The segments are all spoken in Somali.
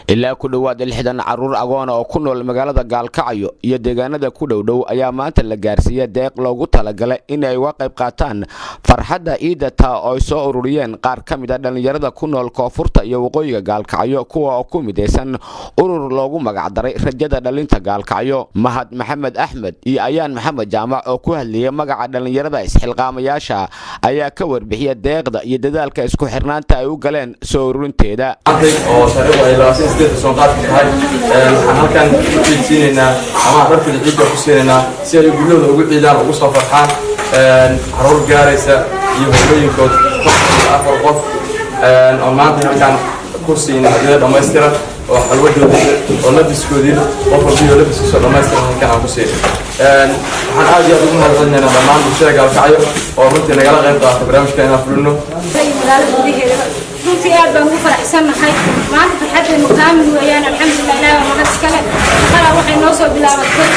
ilaa ku dhawaad 60 caruur agoon oo ku nool magaalada Gaalkacyo iyo deegaanada ku dhow ayaa maanta la gaarsiiyay deeq loogu talagalay in ay uga qayb qaataan farxadda ciidda oo soo ururiyeen qaar ka mid ah dhalinyarada ku nool koonfurta iyo waqooyiga Gaalkacyo kuwa oo ku mideysan urur loogu magac daray rajada dhalinta Gaalkacyo. Mahad Maxamed Axmed iyo Ayaan Maxamed Jaamac oo ku hadlayay magaca dhalinyarada isxilqaamayaasha ayaa ka warbixiyay deeqda iyo dadaalka isku xirnaanta ay u galeen soo ururinteeda. halkan ku fiidsinayna ama dadka ciidda ku siinayna si ay guriyada ugu ciidaan ugu soo farxaan caruur gaaraysa iyo hooyooyinkood afar qof oo maanta halkan ku siinayna dhammaystiran oo xalwadooda oo labiskoodii qof walba labiskiisa dhammaystiran halkan aan ku siinay waxaan aad iyo aad ugu mahadcelinaynaa dhammaan bulshada Gaalkacyo oo runtii nagala qayb qaatay barnaamijkan inaan fulino. runtii aad baan ugu faraxsanahay maanta farxaddeenu kaamil weeyaan alxamdulilah ilaahay waa mahad iskale shaqada waxay noo soo bilaabatay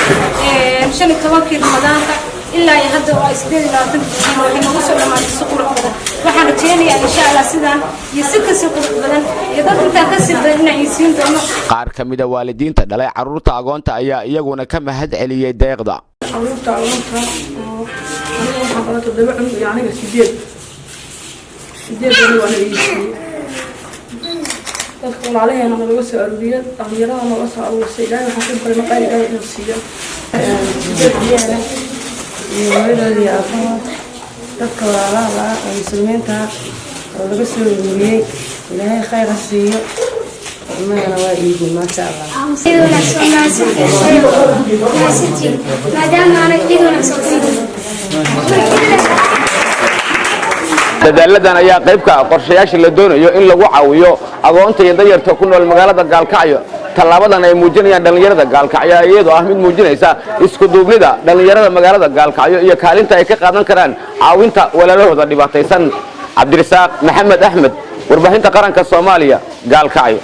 15 Ramadaanka ilaa hadda oo 28 waxay nagu soo dhamaatay si qurux badan waxaan rajeynayaa insha Allah sidaan iyo si kasii qurux badan iyo dad inta ka sii badan inay siin doono. Qaar ka mid ah waalidiinta dhalay caruurta agoonta ayaa iyaguna ka mahad celiyay deeqda. caruurta agoonta oo waxaan qalato dabacun iyo aniga 8 dadka walaalaheena laga soo ururiyay dhalinyarada laga soo urursay ilaahay waxaan ku baray maqaal ilaahay inuu siiyo iyo dadka walaalaha muslimiinta oo laga soo ururiyay ilaahay khayr ha siiyo maana waa iigu ma sha Allah maadaama ana iduna soo dadaalladan ayaa qayb ka ah qorshayaasha la doonayo in lagu caawiyo agoonta iyo danyarta ku nool magaalada Gaalkacyo. Talaabadan ay muujinayaan dhalinyarada Gaalkacyo iyadoo ah mid muujinaysa isku duubnida dhalinyarada magaalada Gaalkacyo iyo kaalinta ay ka qaadan karaan caawinta walaalahooda dhibaataysan. Cabdirasaaq Maxamed Axmed, warbaahinta qaranka Soomaaliya, Gaalkacyo.